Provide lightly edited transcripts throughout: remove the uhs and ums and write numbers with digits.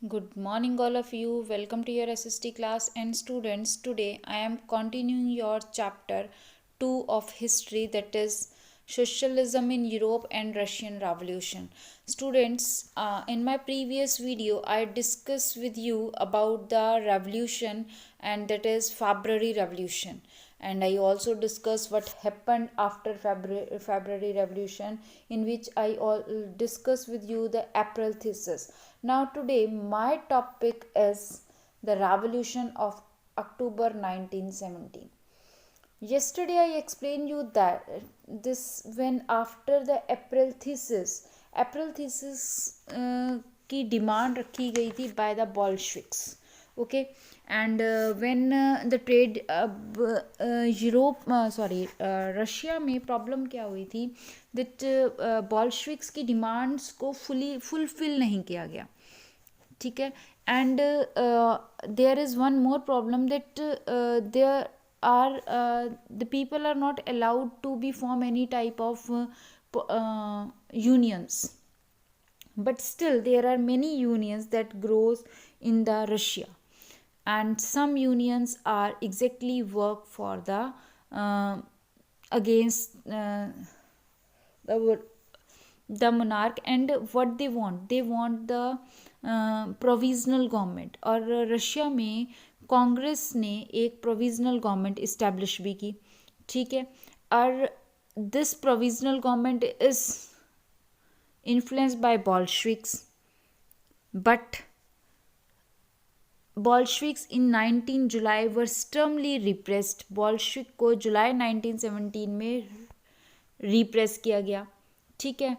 Good morning, all of you. Welcome to your SST class. And students, today I am continuing your chapter 2 of history, that is Socialism in Europe and Russian Revolution. Students, in my previous video, I discussed with you about the revolution, and that is February Revolution. And I also discussed what happened after February Revolution, in which I all discuss with you the April thesis. Now today my topic is the revolution of October 1917. Yesterday I explained you that this when after the April thesis की demand रखी गई थी by the Bolsheviks. Okay. And when the trade Europe Russia में problem क्या हुई थी that बॉल्शविक्स की demands को फुलफिल नहीं किया गया. ठीक है. And there is one more problem that there are the people are not allowed to be form any type of unions, but still there are many unions that grows in the Russia, and some unions are exactly work for the against the monarch. And what they want the provisional government. और Russia में कांग्रेस ने एक provisional government establish भी की. ठीक है. और this provisional government is influenced by Bolsheviks, but Bolsheviks in 19 July were sternly repressed. Bolshevik को जुलाई 1917 में रिप्रेस किया गया. ठीक है.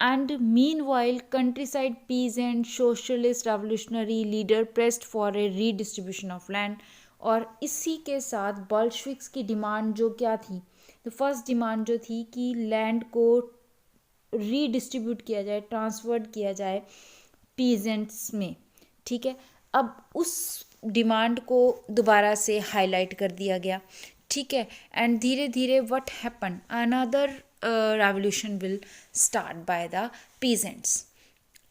And meanwhile, countryside peasant socialist revolutionary leader pressed for a redistribution of land. और इसी के साथ बॉल्शविक्स की डिमांड जो क्या थी, तो फर्स्ट डिमांड जो थी कि लैंड को रीडिस्ट्रीब्यूट किया जाए, ट्रांसफर्ड किया जाए पीजेंट्स में. ठीक है. अब उस डिमांड को दोबारा से हाईलाइट कर दिया गया. ठीक है. एंड धीरे धीरे what happen, another revolution will start by the peasants.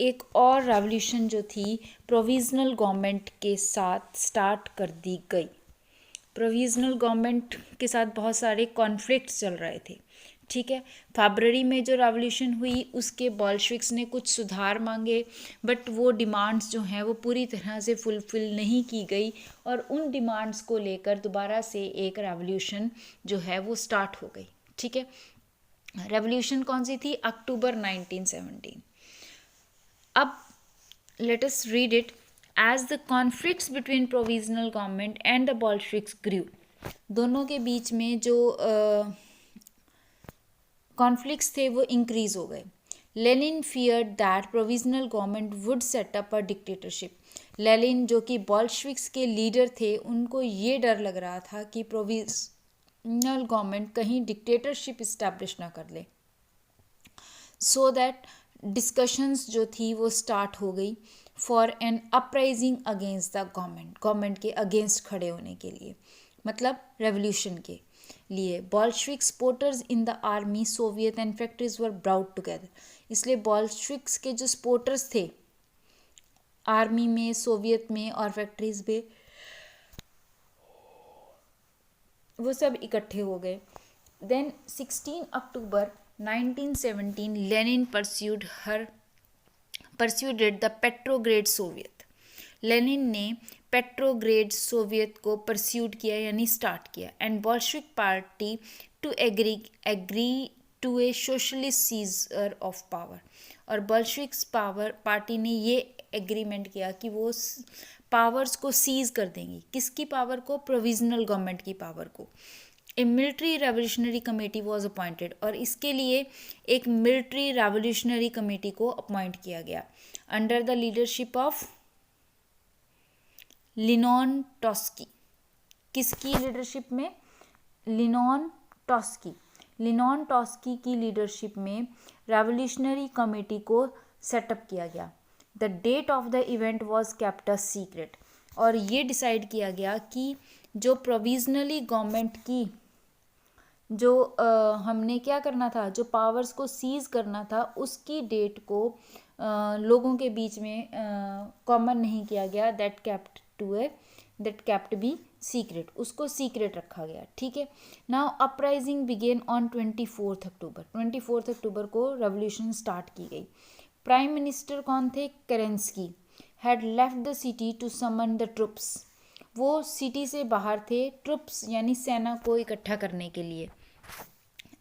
एक और रेवोल्यूशन जो थी प्रोविजनल गवर्नमेंट के साथ स्टार्ट कर दी गई. प्रोविजनल गवर्नमेंट के साथ बहुत सारे कॉन्फ्लिक्ट्स चल रहे थे. ठीक है. फरवरी में जो रेवोल्यूशन हुई उसके बॉल्शविक्स ने कुछ सुधार मांगे, बट वो डिमांड्स जो हैं वो पूरी तरह से फुलफिल नहीं की गई, और उन डिमांड्स को लेकर दोबारा से एक रेवोल्यूशन जो है वो स्टार्ट हो गई. ठीक है. रेवोल्यूशन कौन सी थी? अक्टूबर 1917. अब let us read it. As the conflicts between provisional government and the Bolsheviks grew. दोनों के बीच में जो कॉन्फ्लिक्ट्स थे वो इंक्रीज हो गए. Lenin feared that provisional government would set up a dictatorship. Lenin जो कि बॉल्शविक्स के लीडर थे, उनको ये डर लग रहा था कि प्रोविजनल गवर्नमेंट कहीं डिक्टेटरशिप इस्टेब्लिश ना कर ले. सो दैट डिस्कशंस जो थी वो स्टार्ट हो गई for an uprising against the government. Government के अगेंस्ट खड़े होने के लिए, मतलब रेवोल्यूशन के लिए. Bolshevik supporters in the army, soviet and factories were brought together. इसलिए बॉल्शविक्स के जो सपोर्टर्स थे आर्मी में, सोवियत में और फैक्ट्रीज में, वो सब इकट्ठे हो गए. Then 16 October 1917 Lenin persuaded the Petrograd Soviet. Lenin ने पेट्रोग्रेड सोवियत को परस्यूड किया यानी स्टार्ट किया. And Bolshevik party to agree to a socialist seizure of power. और बॉल्शविक पार्टी ने ये एग्रीमेंट किया कि वो पावर्स को सीज कर देंगी. किसकी पावर को? प्रोविजनल गवर्नमेंट की पावर को. A military revolutionary committee was appointed. और इसके लिए एक मिलिट्री रेवोल्यूशनरी कमेटी को अपॉइंट किया गया under the leadership of Leon Trotsky. किसकी लीडरशिप में? लिनोन टॉस्की. लिनोन टॉस्की की लीडरशिप में रेवोल्यूशनरी कमेटी को सेटअप किया गया. The date of the event was kept a secret. और ये डिसाइड किया गया कि जो प्रोविजनली गवर्नमेंट की जो हमने क्या करना था, जो पावर्स को सीज करना था, उसकी डेट को लोगों के बीच में कॉमन नहीं किया गया, दैट केप्ट बी सीक्रेट, उसको सीक्रेट रखा गया, ठीक है। Now uprising began on 24 October को रेवोल्यूशन स्टार्ट की गई। प्राइम मिनिस्टर कौन थे? Kerensky had left the city to summon the troops, वो सिटी से बाहर थे ट्रुप्स यानी सेना को इकट्ठा करने के लिए।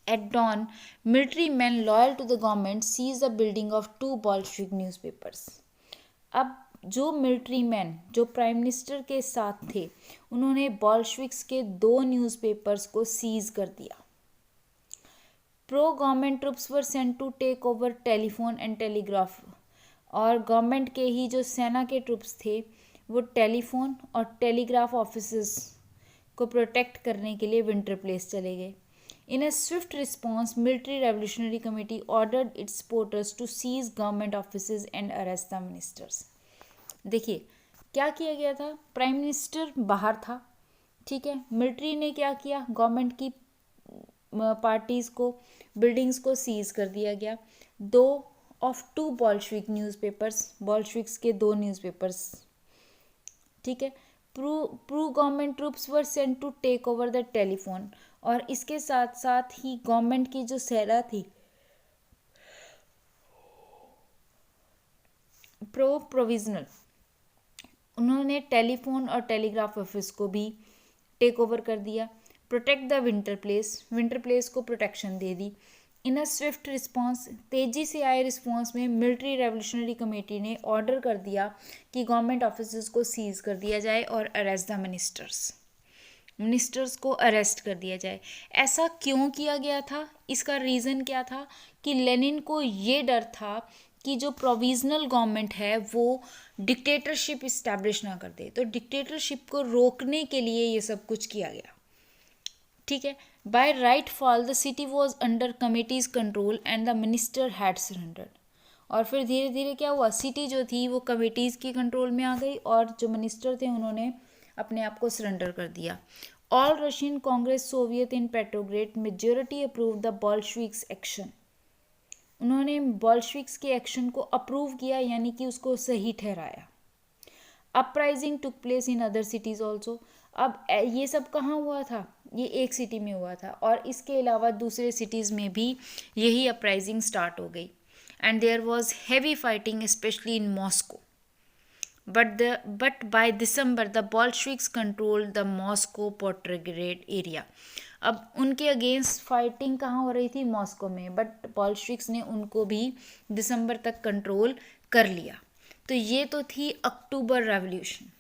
At dawn, military men loyal to the government seized the building of 2 Bolshevik newspapers. अब जो मिलिट्री मैन जो प्राइम मिनिस्टर के साथ थे उन्होंने बॉल्शविक्स के 2 न्यूज़पेपर्स को सीज कर दिया। Pro government troops were sent to take over telephone and telegraph, और गवर्नमेंट के ही जो सेना के ट्रुप्स थे वो टेलीफोन और टेलीग्राफ ऑफिसेस को प्रोटेक्ट करने के लिए विंटर प्लेस चले गए। In a swift response, Military Revolutionary Committee ordered its supporters to seize government offices and arrest the ministers. देखिए क्या किया गया था, प्राइम मिनिस्टर बाहर था, ठीक है, मिलिट्री ने क्या किया, गवर्नमेंट की पार्टीज को, बिल्डिंग्स को सीज कर दिया गया। 2 बॉल्शविक न्यूज़पेपर्स, बॉल्शविक्स के 2 न्यूज़पेपर्स, ठीक है। Pro government troops were sent to take over the telephone, और इसके साथ साथ ही गवर्नमेंट की जो सेना थी प्रोविजनल, उन्होंने टेलीफोन और टेलीग्राफ ऑफिस को भी टेक ओवर कर दिया। प्रोटेक्ट द विंटर प्लेस को प्रोटेक्शन दे दी। इन अ स्विफ्ट रिस्पॉन्स, तेजी से आए रिस्पॉन्स में मिलिट्री रेवोल्यूशनरी कमेटी ने ऑर्डर कर दिया कि गवर्नमेंट ऑफिस को सीज कर दिया जाए और अरेस्ट द मिनिस्टर्स को अरेस्ट कर दिया जाए। ऐसा क्यों किया गया था? इसका रीज़न क्या था कि लेनिन को ये डर था कि जो प्रोविजनल गवर्नमेंट है वो डिक्टेटरशिप इस्टेब्लिश ना कर दे, तो डिक्टेटरशिप को रोकने के लिए ये सब कुछ किया गया, ठीक है। By nightfall the city was under committee's control and the minister had surrendered, और फिर धीरे धीरे क्या हुआ, सिटी जो थी वो कमिटीज़ की कंट्रोल में आ गई और जो मिनिस्टर थे उन्होंने अपने आप को सरेंडर कर दिया। All Russian Congress Soviet in Petrograd majority approve the Bolsheviks action, उन्होंने बॉल्शविक्स के एक्शन को अप्रूव किया यानी कि उसको सही ठहराया। Uprising took place in other cities also, अब ये सब कहाँ हुआ था, ये एक सिटी में हुआ था और इसके अलावा दूसरे सिटीज़ में भी यही अपराइजिंग स्टार्ट हो गई। And there was heavy fighting specially in Moscow, but by December the Bolsheviks controlled the Moscow Petrograd area. अब उनके अगेंस्ट फाइटिंग कहाँ हो रही थी, मॉस्को में, बट बॉल्शविक्स ने उनको भी दिसंबर तक कंट्रोल कर लिया। तो ये तो थी अक्टूबर रेवोल्यूशन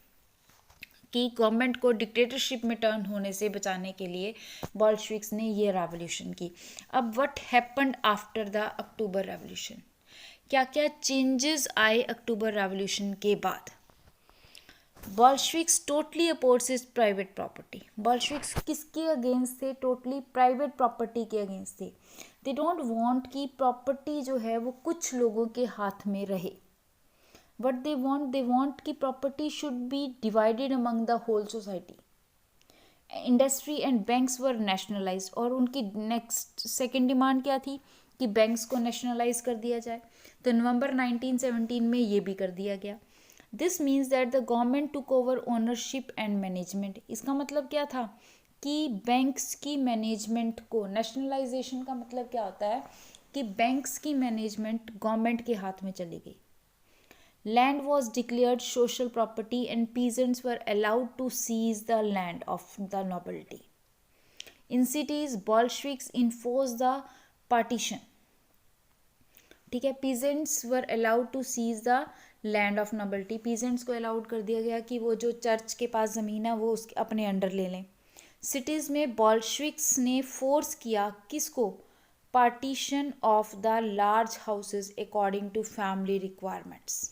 कि गवर्नमेंट को डिक्टेटरशिप में टर्न होने से बचाने के लिए बॉल्शविक्स ने ये रेवोल्यूशन की। अब what happened after the October revolution, क्या क्या चेंजेस आए अक्टूबर रेवोल्यूशन के बाद। Bolsheviks totally opposes private property, Bolsheviks किसके अगेंस्ट थे, टोटली प्राइवेट प्रॉपर्टी के अगेंस्ट थे। दे डोंट वांट कि प्रॉपर्टी जो है वो कुछ लोगों के हाथ में रहे, बट दे वांट कि property should be divided among the whole society. Industry and banks were nationalised, और उनकी नेक्स्ट सेकेंड डिमांड क्या थी कि बैंक्स को नेशनलाइज कर दिया जाए। तो नवंबर 1917 में ये भी कर दिया गया। This means that the government took over ownership and management, इसका मतलब क्या था कि बैंक्स की मैनेजमेंट को, नेशनलाइजेशन का मतलब क्या होता है कि बैंक्स की मैनेजमेंट गवर्नमेंट के हाथ में चली गई। Land was declared social property and peasants were allowed to seize the land of the nobility. In cities, Bolsheviks enforced the partition. ठीक है, peasants were allowed to seize the land of nobility. Peasants को allowed कर दिया गया कि वो जो church के पास ज़मीन है वो उसके अपने अंडर ले लें। Cities में Bolsheviks ने फोर्स किया किसको, partition of the large houses according to family requirements.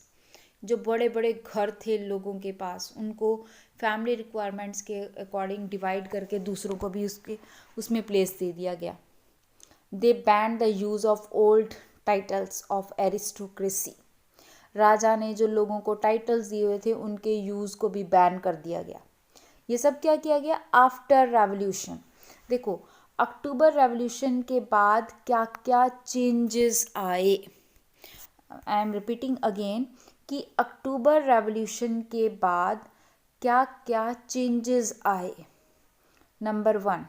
जो बड़े बड़े घर थे लोगों के पास उनको फैमिली रिक्वायरमेंट्स के अकॉर्डिंग डिवाइड करके दूसरों को भी उसमें प्लेस दे दिया गया। They ban the use of old titles of aristocracy, राजा ने जो लोगों को टाइटल्स दिए हुए थे उनके यूज़ को भी बैन कर दिया गया। ये सब क्या किया गया आफ्टर रेवोल्यूशन। देखो अक्टूबर रेवोल्यूशन के बाद क्या क्या चेंजेस आए। आई एम रिपीटिंग अगेन कि अक्टूबर रेवोल्यूशन के बाद क्या क्या चेंजेस आए. Number 1,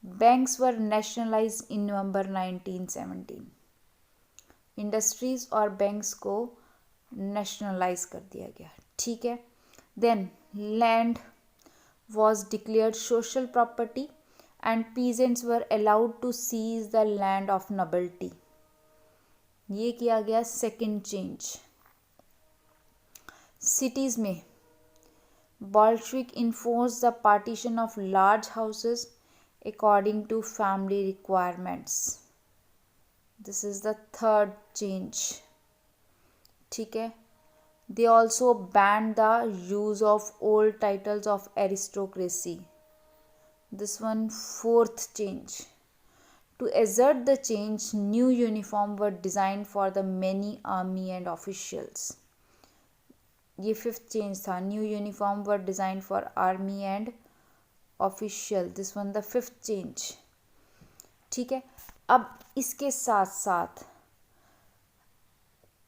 banks were nationalise in November 1917. Industries और बैंक्स को नेशनलाइज कर दिया गया. ठीक है. Then land was declared social property and peasants were allowed to seize the land of nobility. ये किया गया सेकेंड चेंज. सिटीज में Bolshevik enforced the partition of large houses according to family requirements. This is the third change. ठीक है. They also banned the use of old titles of aristocracy. This one, fourth change. To assert the change, new uniforms were designed for the many army and officials. ये fifth change था. New uniforms were designed for army and official. This one, the fifth change. ठीक है. अब इसके साथ साथ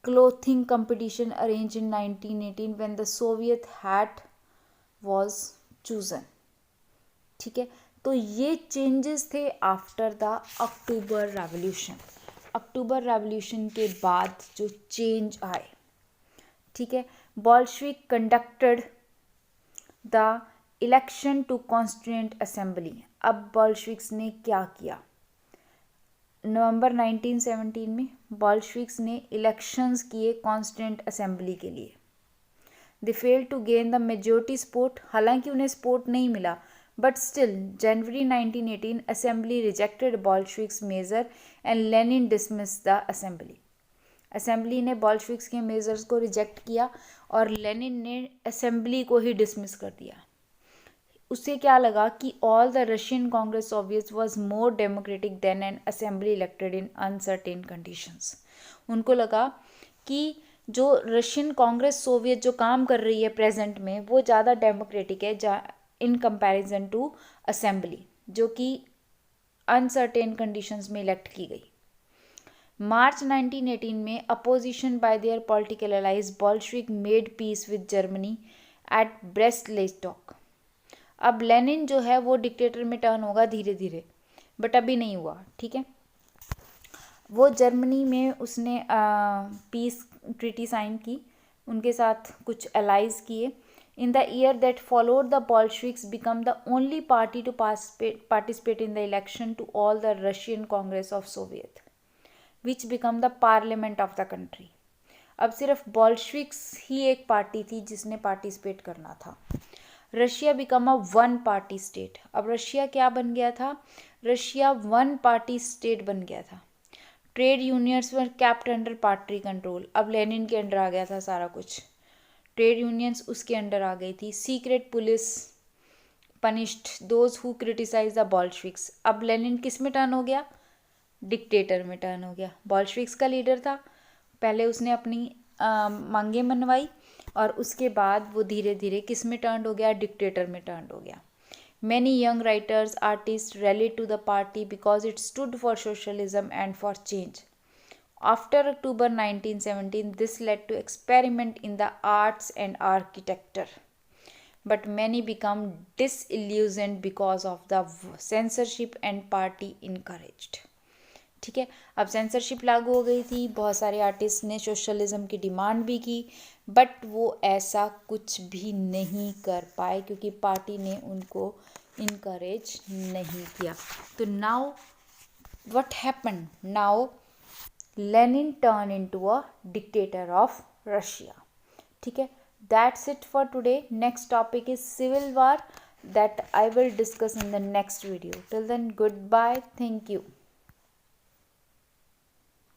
clothing competition arranged in 1918 when the Soviet hat was chosen. ठीक है. तो ये चेंजेस थे after the October revolution. October revolution के बाद जो चेंज आए. ठीक है. Bolshevik conducted the election to constituent assembly. अब बॉल्शविक्स ने क्या किया. नवंबर 1917 में बॉल्शविक्स ने इलेक्शंस किए कॉन्स्टिट्यूएंट असेंबली के लिए. They fail to gain the majority support. हालांकि उन्हें सपोर्ट नहीं मिला, but still January 1918 assembly rejected Bolsheviks major and Lenin dismiss the assembly. Assembly ने बॉल्शविक्स के मेजर्स को रिजेक्ट किया और लेनिन ने असेंबली को ही डिसमिस कर दिया. उसे क्या लगा कि all the Russian congress soviets was more democratic than an assembly elected in uncertain conditions. उनको लगा कि जो रशियन कांग्रेस सोवियत जो काम कर रही है प्रेजेंट में, वो ज़्यादा डेमोक्रेटिक है इन कंपैरिजन टू असेंबली, जो कि अनसर्टेन कंडीशंस में इलेक्ट की गई. मार्च 1918 में opposition by their political allies Bolshevik made peace with Germany at Brest-Litovsk. अब लेनिन जो है वो डिक्टेटर में टर्न होगा धीरे धीरे, बट अभी नहीं हुआ. ठीक है. वो जर्मनी में उसने पीस ट्रीटी साइन की, उनके साथ कुछ एलाइज किए. In the year that followed the Bolsheviks become the only party to participate in the election to all the Russian congress of Soviet which become the parliament of the country. अब सिर्फ बॉल्शविक्स ही एक party थी जिसने participate करना था. Russia become a one party state. अब Russia क्या बन गया था. रशिया वन पार्टी स्टेट बन गया था. Trade unions were kept under party control. अब लेनिन के अंडर आ गया था सारा कुछ. ट्रेड यूनियंस उसके अंडर आ गई थी. Secret police punished those who criticize the Bolsheviks. अब लेनिन किस में टर्न हो गया. डिक्टेटर में टर्न हो गया. बॉल्शविक्स का लीडर था, पहले उसने अपनी मांगे मनवाई और उसके बाद वो धीरे धीरे किस में टर्न हो गया. डिक्टेटर में टर्न हो गया. Many young writers artist rallied to the party because it stood for socialism and for change. After October 1917 this led to experiment in the arts and architecture, but many become disillusioned because of the censorship and party encouraged. ठीक है. अब censorship लागू हो गई थी, बहुत सारे artist ने सोशलिज्म की डिमांड भी की, बट वो ऐसा कुछ भी नहीं कर पाए क्योंकि पार्टी ने उनको इनकरेज नहीं किया. तो now what happened. Now Lenin turn into a dictator of Russia. ठीक है. That's it for today. Next topic is civil war that I will discuss in the next video. Till then, goodbye. Thank you.